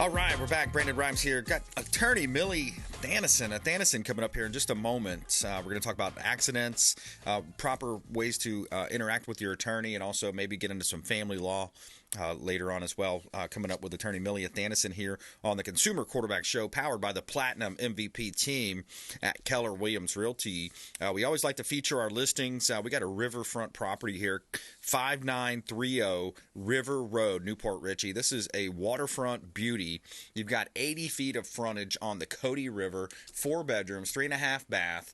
All right, we're back. Brandon Rhymes here. Got attorney Milly Athanason coming up here in just a moment. We're going to talk about accidents, proper ways to interact with your attorney, and also maybe get into some family law later on as well. Coming up with attorney Milly Athanason here on the Consumer Quarterback Show, powered by the Platinum MVP team at Keller Realty. We always like to feature our listings. We got a riverfront property here, 5930 River Road, Newport Richey. This is a waterfront beauty. You've got 80 feet of frontage on the Cody River, 4 bedrooms, 3.5 bath.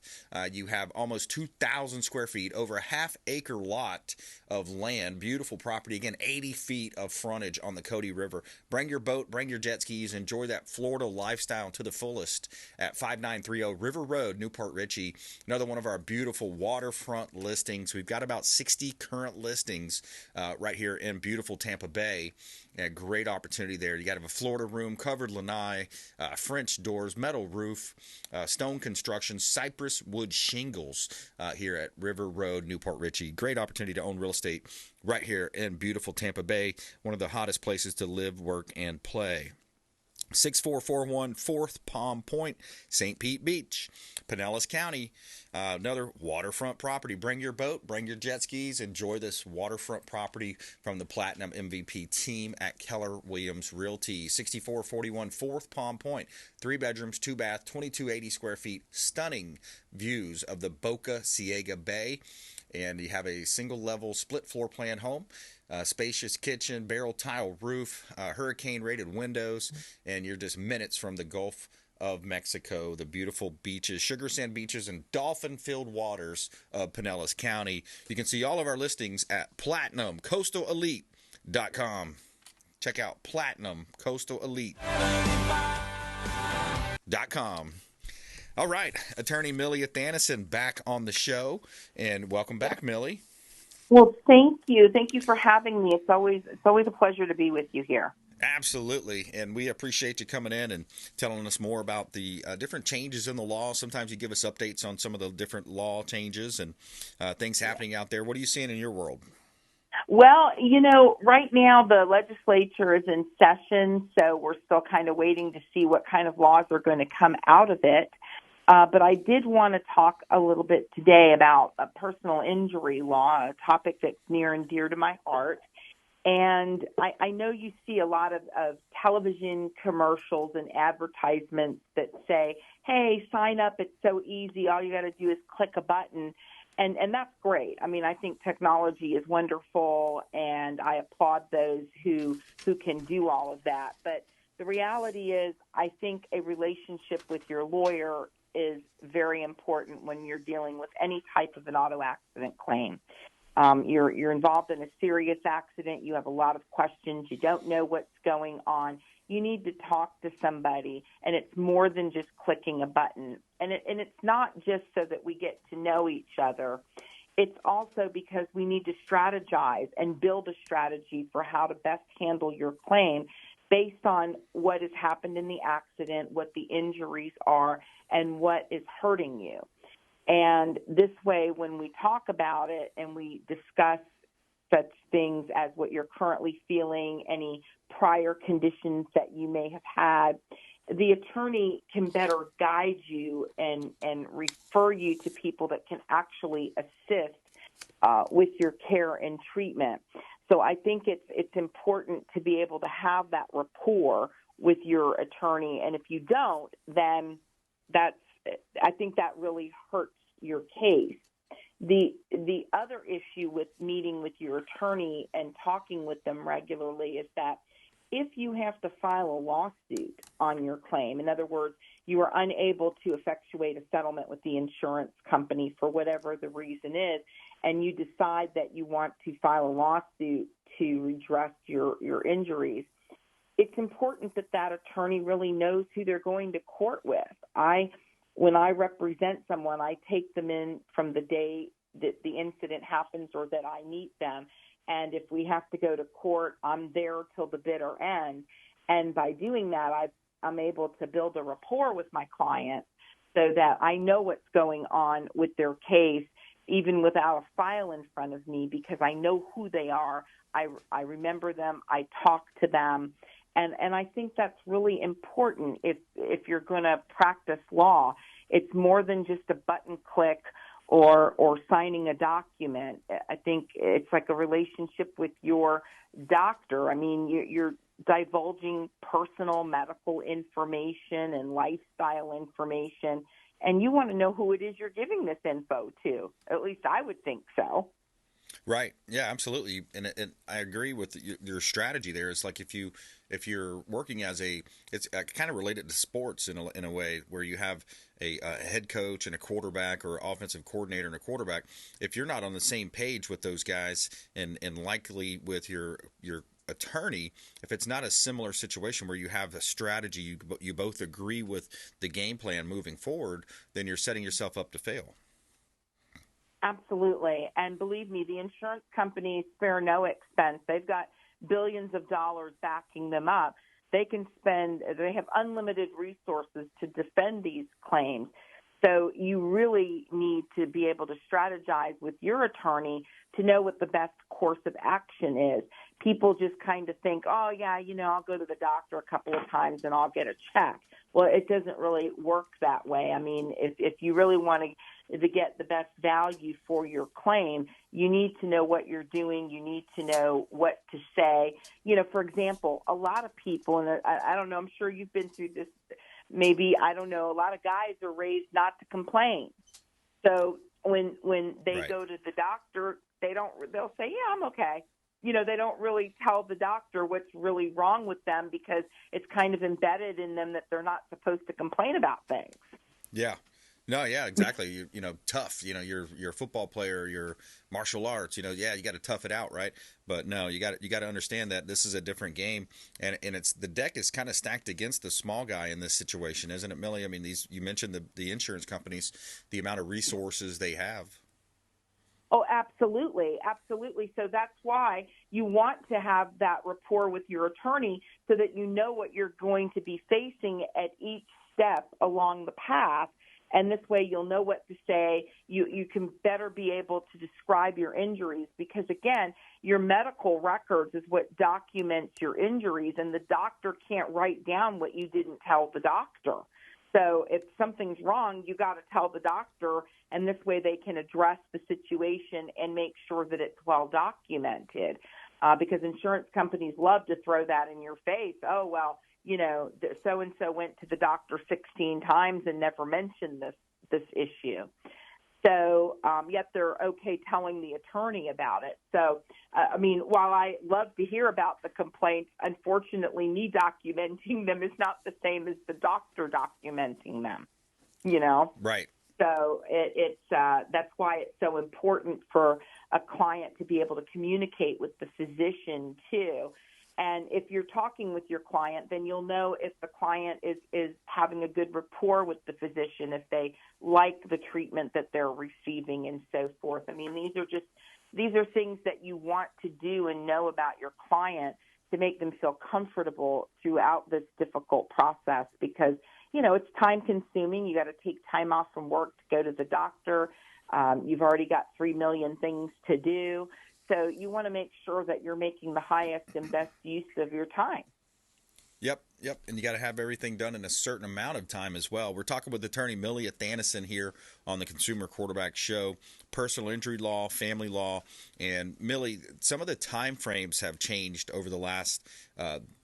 You have almost 2,000 square feet, over a half-acre lot of land. Beautiful property. Again, 80 feet of frontage on the Cody River. Bring your boat, bring your jet skis, enjoy that Florida lifestyle to the fullest at 5930 River Road, Newport Richey. Another one of our beautiful waterfront listings. We've got about 60 current listings right here in beautiful Tampa Bay. Yeah, great opportunity there. You got to have a Florida room, covered lanai, French doors, metal roof, stone construction, cypress wood shingles here at River Road, Newport Richey. Great opportunity to own real estate right here in beautiful Tampa Bay, one of the hottest places to live, work, and play. 6441 4th Palm Point, St. Pete Beach, Pinellas County. Another waterfront property. Bring your boat, bring your jet skis. Enjoy this waterfront property from the Platinum MVP team at Keller Realty. 6441 4th Palm Point, 3 bedrooms, 2 bath, 2280 square feet. Stunning views of the Boca Ciega Bay. And you have a single-level split floor plan home, spacious kitchen, barrel tile roof, hurricane-rated windows, and you're just minutes from the Gulf of Mexico, the beautiful beaches, sugar sand beaches, and dolphin-filled waters of Pinellas County. You can see all of our listings at PlatinumCoastalElite.com. Check out PlatinumCoastalElite.com. All right, attorney Milly Athanason back on the show, and welcome back, Milly. Well, thank you. Thank you for having me. It's always a pleasure to be with you here. Absolutely, and we appreciate you coming in and telling us more about the different changes in the law. Sometimes you give us updates on some of the different law changes and things happening out there. What are you seeing in your world? Well, right now the legislature is in session, so we're still kind of waiting to see what kind of laws are going to come out of it. But I did want to talk a little bit today about a personal injury law, a topic that's near and dear to my heart. And I know you see a lot of television commercials and advertisements that say, hey, sign up, it's so easy, all you got to do is click a button. And that's great. I mean, I think technology is wonderful, and I applaud those who can do all of that. But the reality is, I think a relationship with your lawyer is very important when you're dealing with any type of an auto accident claim. You're involved in a serious accident. You have a lot of questions. You don't know what's going on. You need to talk to somebody, and it's more than just clicking a button. And it's not just so that we get to know each other. It's also because we need to strategize and build a strategy for how to best handle your claim based on what has happened in the accident, what the injuries are, and what is hurting you. And this way, when we talk about it and we discuss such things as what you're currently feeling, any prior conditions that you may have had, the attorney can better guide you and refer you to people that can actually assist with your care and treatment. So I think it's important to be able to have that rapport with your attorney. And if you don't, then I think that really hurts your case. The other issue with meeting with your attorney and talking with them regularly is that if you have to file a lawsuit on your claim, in other words, you are unable to effectuate a settlement with the insurance company for whatever the reason is, and you decide that you want to file a lawsuit to redress your injuries, it's important that that attorney really knows who they're going to court with. When I represent someone, I take them in from the day that the incident happens or that I meet them. And if we have to go to court, I'm there till the bitter end. And by doing that, I'm able to build a rapport with my client so that I know what's going on with their case, even without a file in front of me, because I know who they are. I remember them. I talk to them. And I think that's really important if you're going to practice law. It's more than just a button click or signing a document. I think it's like a relationship with your doctor. I mean, you're divulging personal medical information and lifestyle information, and you want to know who it is you're giving this info to. At least I would think so. Right. Yeah, absolutely. And I agree with your strategy there. It's like if you're working as it's kind of related to sports in a way where you have a head coach and a quarterback, or offensive coordinator and a quarterback. If you're not on the same page with those guys, and likely with your attorney, if it's not a similar situation where you have a strategy, you both agree with the game plan moving forward, then you're setting yourself up to fail. Absolutely. And believe me, the insurance companies spare no expense. They've got billions of dollars backing them up. They have unlimited resources to defend these claims. So you really need to be able to strategize with your attorney to know what the best course of action is. People just kind of think, oh, yeah, I'll go to the doctor a couple of times and I'll get a check. Well, it doesn't really work that way. I mean, if you really want to get the best value for your claim, you need to know what you're doing. You need to know what to say. For example, a lot of people, and I don't know, I'm sure you've been through this, maybe, I don't know, a lot of guys are raised not to complain. So when they Right. go to the doctor, they'll say, yeah, I'm okay. They don't really tell the doctor what's really wrong with them because it's kind of embedded in them that they're not supposed to complain about things. Yeah. No, yeah, exactly. Tough. You're a football player, you're martial arts, yeah, you got to tough it out, right? But no, you got to understand that this is a different game, and it's the deck is kind of stacked against the small guy in this situation, isn't it, Millie? I mean, you mentioned the insurance companies, the amount of resources they have. Oh, absolutely. Absolutely. So that's why you want to have that rapport with your attorney so that you know what you're going to be facing at each step along the path. And this way you'll know what to say. You can better be able to describe your injuries because, again, your medical records is what documents your injuries, and the doctor can't write down what you didn't tell the doctor. So if something's wrong, you got to tell the doctor, and this way they can address the situation and make sure that it's well documented. Because insurance companies love to throw that in your face. Oh, well, so-and-so went to the doctor 16 times and never mentioned this issue. So yet they're okay telling the attorney about it. So, while I love to hear about the complaints, unfortunately, me documenting them is not the same as the doctor documenting them, Right. So that's why it's so important for a client to be able to communicate with the physician, too. And if you're talking with your client, then you'll know if the client is having a good rapport with the physician, if they like the treatment that they're receiving and so forth. I mean, these are things that you want to do and know about your client to make them feel comfortable throughout this difficult process because, it's time consuming. You got to take time off from work to go to the doctor. You've already got 3 million things to do. So you want to make sure that you're making the highest and best use of your time. Yep. And you got to have everything done in a certain amount of time as well. We're talking with attorney Milly Athanason here on the Consumer Quarterback Show. Personal injury law, family law, and Milly, some of the time frames have changed over the last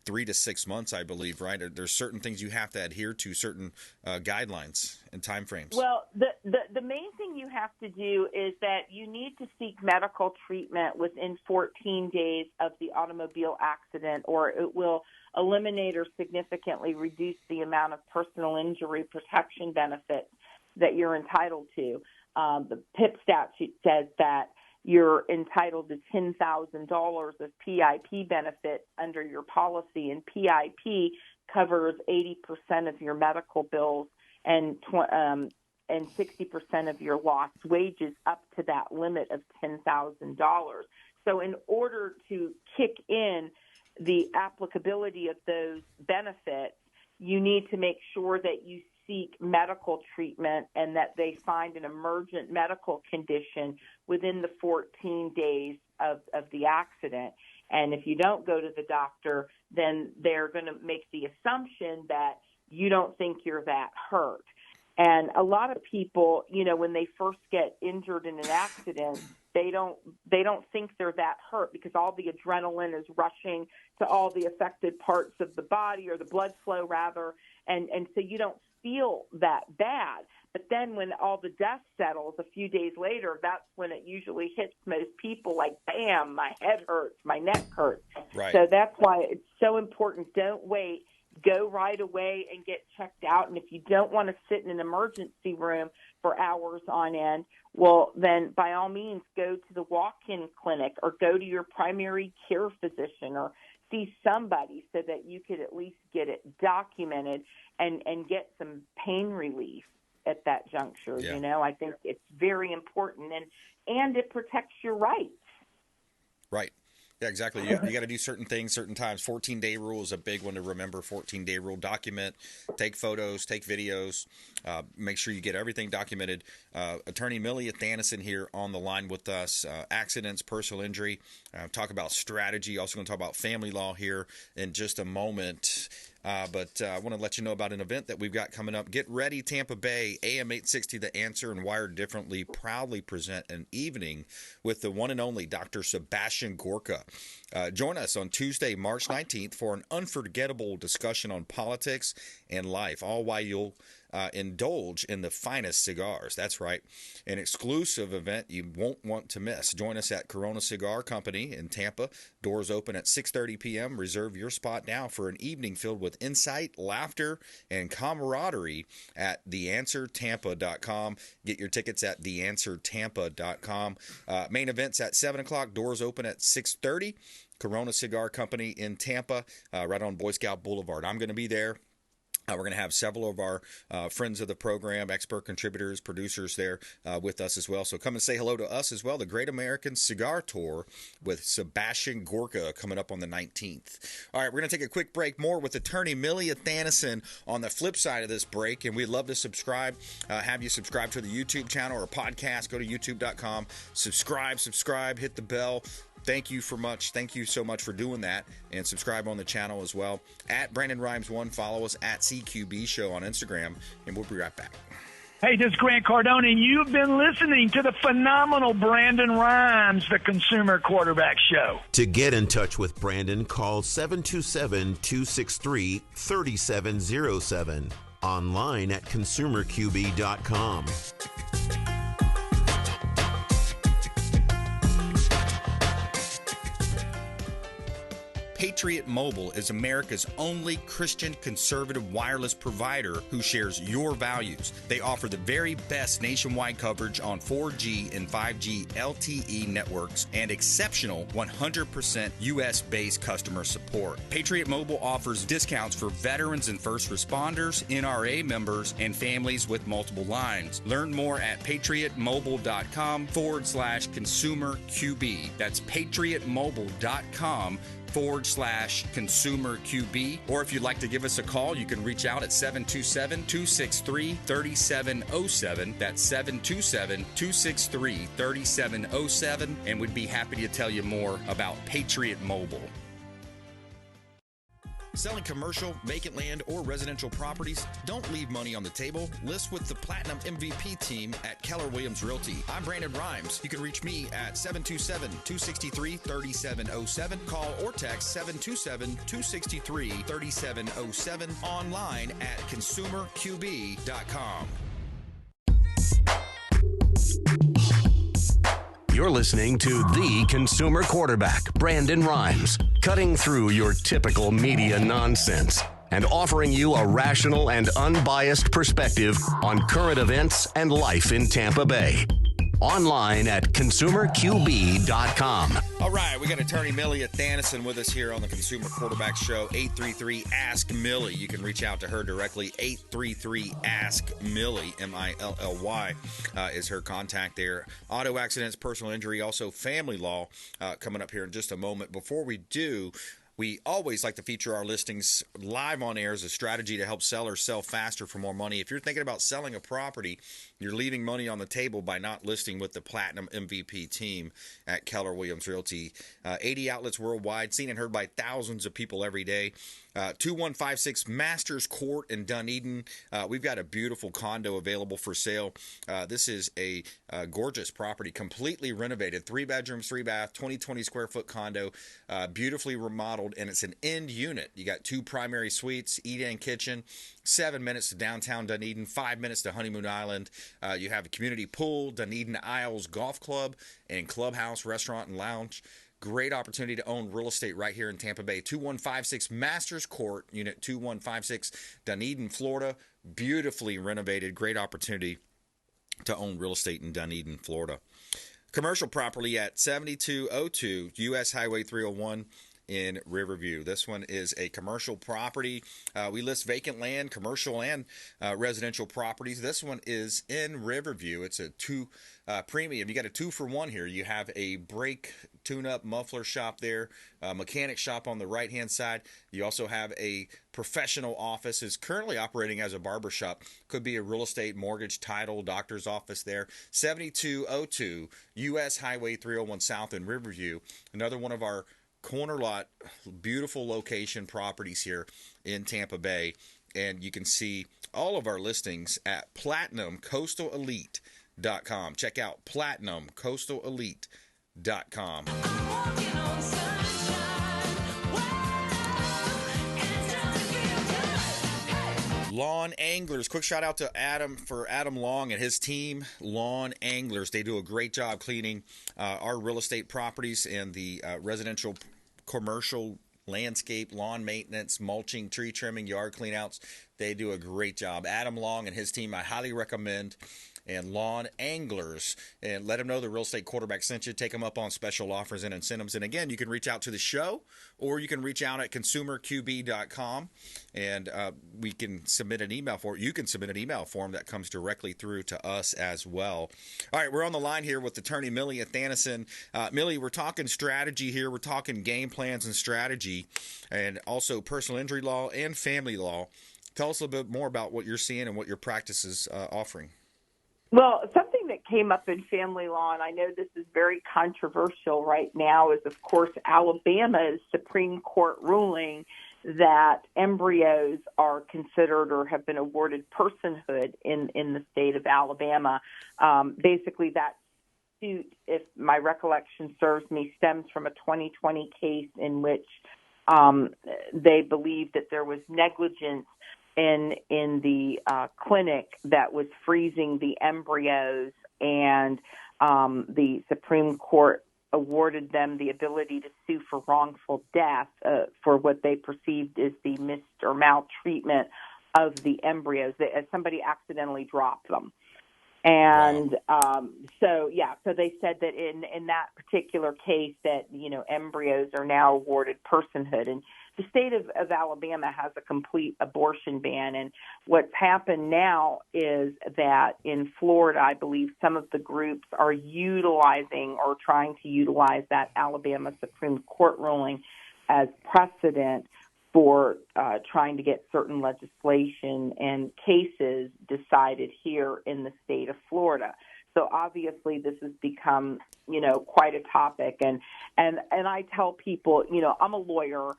3 to 6 months, I believe, right? There's certain things you have to adhere to, certain guidelines and time frames. Well, the main thing you have to do is that you need to seek medical treatment within 14 days of the automobile accident, or it will eliminate or significantly reduce the amount of personal injury protection benefits that you're entitled to. The PIP statute says that you're entitled to $10,000 of PIP benefits under your policy, and PIP covers 80% of your medical bills and 60% of your lost wages up to that limit of $10,000. So in order to kick in the applicability of those benefits, you need to make sure that you seek medical treatment and that they find an emergent medical condition within the 14 days of the accident. And if you don't go to the doctor, then they're going to make the assumption that you don't think you're that hurt. And a lot of people, when they first get injured in an accident, they don't think they're that hurt because all the adrenaline is rushing to all the affected parts of the body, or the blood flow rather, and so you don't feel that bad. But then when all the dust settles a few days later, that's when it usually hits most people, like, bam, my head hurts, my neck hurts. Right. So that's why it's so important. Don't wait. Go right away and get checked out. And if you don't want to sit in an emergency room for hours on end, well, then by all means go to the walk-in clinic or go to your primary care physician or see somebody so that you could at least get it documented and get some pain relief at that juncture. Yeah. I think it's very important, and it protects your rights. Right. Yeah, exactly. You got to do certain things, certain times. 14-day rule is a big one to remember. 14-day rule. Document, take photos, take videos. Make sure you get everything documented. Attorney Milly Athanason here on the line with us. Accidents, personal injury. Talk about strategy. Also going to talk about family law here in just a moment. But I want to let you know about an event that we've got coming up. Get ready, Tampa Bay, AM 860 The Answer and Wired Differently proudly present an evening with the one and only Dr. Sebastian Gorka. Join us on Tuesday, March 19th for an unforgettable discussion on politics and life, all while you'll indulge in the finest cigars. That's right. An exclusive event you won't want to miss. Join us at Corona Cigar Company in Tampa. Doors open at 6:30 p.m. Reserve your spot now for an evening filled with insight, laughter, and camaraderie at theanswertampa.com. Get your tickets at theanswertampa.com. Main event's at 7 o'clock. Doors open at 6:30. Corona Cigar Company in Tampa, right on Boy Scout Boulevard. I'm going to be there. We're going to have several of our friends of the program, expert contributors, producers there with us as well. So come and say hello to us as well. The Great American Cigar Tour with Sebastian Gorka coming up on the 19th. All right, we're going to take a quick break. More with attorney Milly Athanason on the flip side of this break. And we'd love to have you subscribe to the YouTube channel or podcast. Go to youtube.com, subscribe, hit the bell. Thank you so much for doing that, and subscribe on the channel as well. At Brandon Rhymes 1, follow us at CQB Show on Instagram, and we'll be right back. Hey, this is Grant Cardone, and you've been listening to the phenomenal Brandon Rhymes, the Consumer Quarterback Show. To get in touch with Brandon, call 727-263-3707. Online at consumerqb.com. Patriot Mobile is America's only Christian conservative wireless provider who shares your values. They offer the very best nationwide coverage on 4G and 5G LTE networks and exceptional 100% US-based customer support. Patriot Mobile offers discounts for veterans and first responders, NRA members, and families with multiple lines. Learn more at patriotmobile.com/consumer QB. That's patriotmobile.com/consumer QB. Or if you'd like to give us a call, you can reach out at 727-263-3707. That's 727-263-3707. And we'd be happy to tell you more about Patriot Mobile. Selling commercial, vacant land, or residential properties? Don't leave money on the table. List with the Platinum MVP team at Keller Williams Realty. I'm Brandon Rhymes. You can reach me at 727-263-3707. Call or text 727-263-3707. Online at consumerqb.com. You're listening to the Consumer Quarterback, Brandon Rhymes, cutting through your typical media nonsense and offering you a rational and unbiased perspective on current events and life in Tampa Bay. Online at consumerqb.com. All right, we got attorney Milly Athanason with us here on the Consumer Quarterback Show. 833-ASK-MILLY. You can reach out to her directly. 833-ASK-MILLY, M-I-L-L-Y, is her contact there. Auto accidents, personal injury, also family law coming up here in just a moment. Before we do, We always like to feature our listings live on air as a strategy to help sellers sell faster for more money. If you're thinking about selling a property, you're leaving money on the table by not listing with the Platinum MVP team at Keller Williams Realty. 80 outlets worldwide, seen and heard by thousands of people every day. 2156 Masters Court in Dunedin. We've got a beautiful condo available for sale. This is a gorgeous property, completely renovated. 3 bedrooms, 3 bath, 20 square foot condo, beautifully remodeled, and it's an end unit. You got 2 primary suites, eat-in kitchen, 7 minutes to downtown Dunedin, 5 minutes to Honeymoon Island. You have a community pool, Dunedin Isles Golf Club, and clubhouse, restaurant, and lounge. Great opportunity to own real estate right here in Tampa Bay. 2156 Masters Court, Unit 2156, Dunedin, Florida. Beautifully renovated. Great opportunity to own real estate in Dunedin, Florida. Commercial property at 7202 US Highway 301 in Riverview. This one is a commercial property. We list vacant land, commercial and residential properties. This one is in Riverview. It's a premium. You got a 2-for-1 here. You have a brake tune-up muffler shop there, a mechanic shop on the right-hand side. You also have a professional office. Is currently operating as a barber shop. Could be a real estate, mortgage, title, doctor's office there. 7202 US Highway 301 South in Riverview. Another one of our corner lot, beautiful location properties here in Tampa Bay. And you can see all of our listings at PlatinumCoastalElite.com. Check out PlatinumCoastalElite.com. Lawn Anglers. Quick shout out to Adam Long and his team, Lawn Anglers. They do a great job cleaning our real estate properties and the residential, commercial, landscape, lawn maintenance, mulching, tree trimming, yard cleanouts. They do a great job. Adam Long and his team, I highly recommend. And Lawn Anglers, and let them know the real estate quarterback sent you. Take them up on special offers and incentives. And again, you can reach out to the show, or you can reach out at consumerqb.com, and we can submit an email for you. Can submit an email form that comes directly through to us as well. All right, we're on the line here with attorney Milly Athanason. Milly, we're talking strategy here. We're talking game plans and strategy, and also personal injury law and family law. Tell us a little bit more about what you're seeing and what your practice is offering. Well, something that came up in family law, and I know this is very controversial right now, is, of course, Alabama's Supreme Court ruling that embryos are considered or have been awarded personhood in the state of Alabama. Basically, that suit, if my recollection serves me, stems from a 2020 case in which they believed that there was negligence in the clinic that was freezing the embryos, and the Supreme Court awarded them the ability to sue for wrongful death for what they perceived as the missed or maltreatment of the embryos. Somebody accidentally dropped them. And so they said that in that particular case that, embryos are now awarded personhood. And the state of Alabama has a complete abortion ban. And what's happened now is that in Florida, I believe some of the groups are utilizing or trying to utilize that Alabama Supreme Court ruling as precedent for trying to get certain legislation and cases decided here in the state of Florida. So obviously this has become, quite a topic. And I tell people, I'm a lawyer.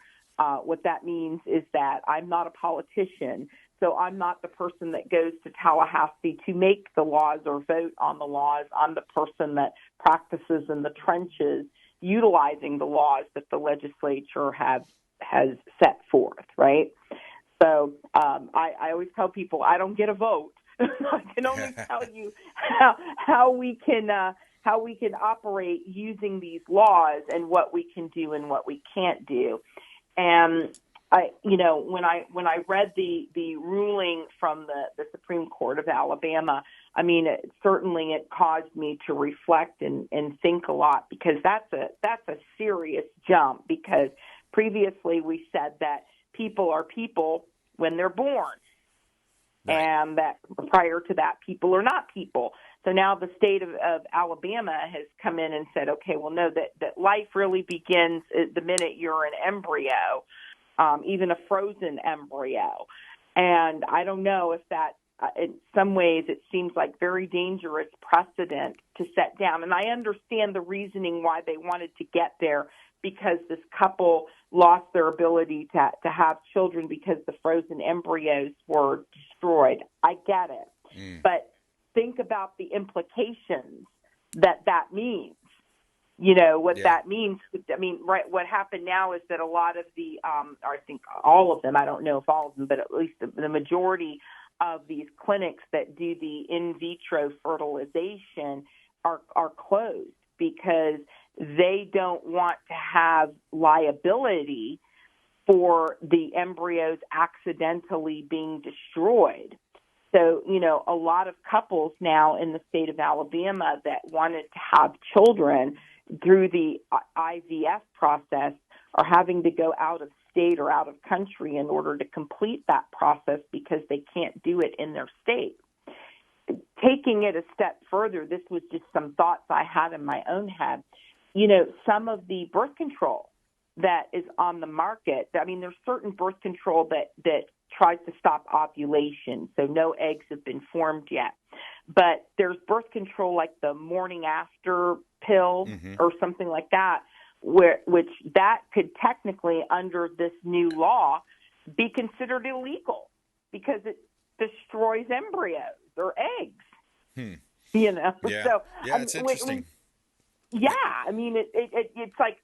What that means is that I'm not a politician. So I'm not the person that goes to Tallahassee to make the laws or vote on the laws. I'm the person that practices in the trenches utilizing the laws that the legislature has set forth, right? So I always tell people I don't get a vote. I can only tell you how we can operate using these laws and what we can do and what we can't do. And when I read the ruling from the Supreme Court of Alabama, I mean, certainly it caused me to reflect and think a lot, because that's a serious jump, because previously we said that people are people when they're born. Right. And that prior to that, people are not people. So now the state of Alabama has come in and said, okay, well, no, that life really begins the minute you're an embryo, even a frozen embryo. And I don't know if that, in some ways, it seems like very dangerous precedent to set down. And I understand the reasoning why they wanted to get there, because this couple lost their ability to have children because the frozen embryos were destroyed. I get it. But think about the implications that means. You know, what that means. I mean, right, what happened now is that a lot of the, or I think all of them, I don't know if all of them, but at least the majority of these clinics that do the in vitro fertilization are closed because they don't want to have liability for the embryos accidentally being destroyed. So, you know, a lot of couples now in the state of Alabama that wanted to have children through the IVF process are having to go out of state or out of country in order to complete that process because they can't do it in their state. Taking it a step further, this was just some thoughts I had in my own head. You know, some of the birth control that is on the market, I mean, there's certain birth control that tries to stop ovulation, so no eggs have been formed yet. But there's birth control like the morning after pill or something like that, which that could technically, under this new law, be considered illegal because it destroys embryos or eggs. You know, so it's interesting. I mean, it's like,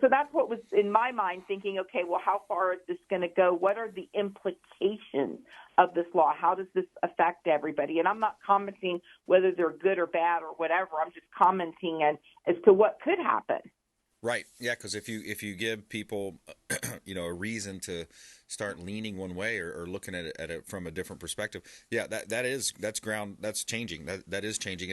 so that's what was in my mind, thinking, okay, well, how far is this going to go? What are the implications of this law? How does this affect everybody? And I'm not commenting whether they're good or bad or whatever. I'm just commenting as to what could happen. Right. Yeah, because if you give people, you know, a reason to start leaning one way or looking at it from a different perspective, that's changing. That is changing,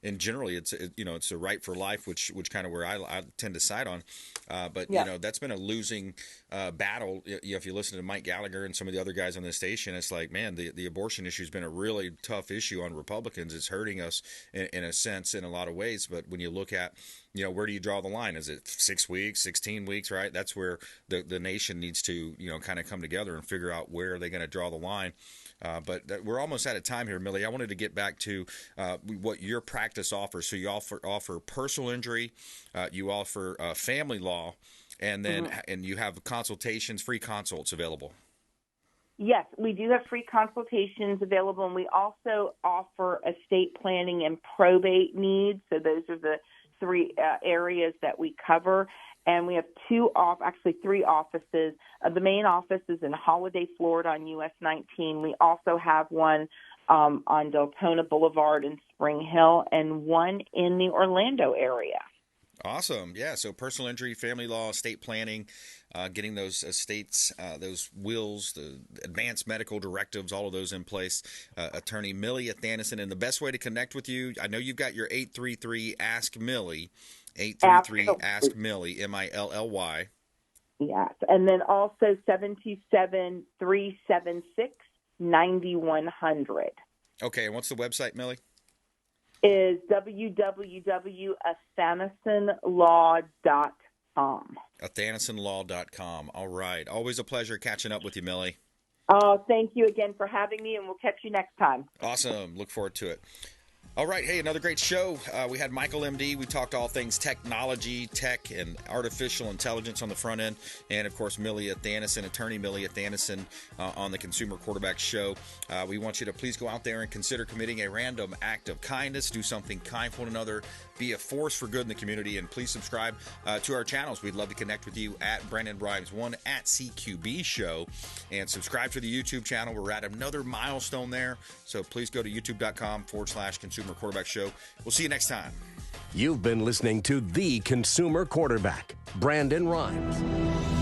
and generally it's a right for life, which kind of where I tend to side on. But you know, that's been a losing battle. You know, if you listen to Mike Gallagher and some of the other guys on the station, it's like, man, the abortion issue has been a really tough issue on Republicans. It's hurting us in a sense in a lot of ways. But when you look at, you know, where do you draw the line? Is it 6 weeks, 16 weeks, right? That's where the nation needs to, you know, kind of come together and figure out where they're going to draw the line. But we're almost out of time here, Millie. I wanted to get back to what your practice offers. So you offer personal injury, you offer family law, and then and you have consultations, free consults available. Yes, we do have free consultations available, and we also offer estate planning and probate needs. So those are the three areas that we cover. And we have three offices. The main office is in Holiday, Florida on US 19. We also have one on Deltona Boulevard in Spring Hill and one in the Orlando area. Awesome. Yeah. So personal injury, family law, estate planning, getting those estates, those wills, the advanced medical directives, all of those in place. Attorney Milly Athanason. And the best way to connect with you, I know you've got your 833 Ask Milly, 833 Ask Milly, MILLY. Yes. And then also 727-376-9100. Okay. And what's the website, Milly? Is www.athanasonlaw.com. athanasonlaw.com. All right. Always a pleasure catching up with you, Milly. Oh, thank you again for having me, and we'll catch you next time. Awesome. Look forward to it. All right. Hey, another great show. We had Michael, MD. We talked all things technology, tech, and artificial intelligence on the front end. And, of course, Milly Athanason, attorney Milly Athanason on the Consumer Quarterback Show. We want you to please go out there and consider committing a random act of kindness. Do something kind for one another. Be a force for good in the community. And please subscribe to our channels. We'd love to connect with you at Brandon Rhymes 1 at CQB Show. And subscribe to the YouTube channel. We're at another milestone there. So please go to youtube.com/Consumer Quarterback Show. We'll see you next time. You've been listening to The Consumer Quarterback, Brandon Rhymes.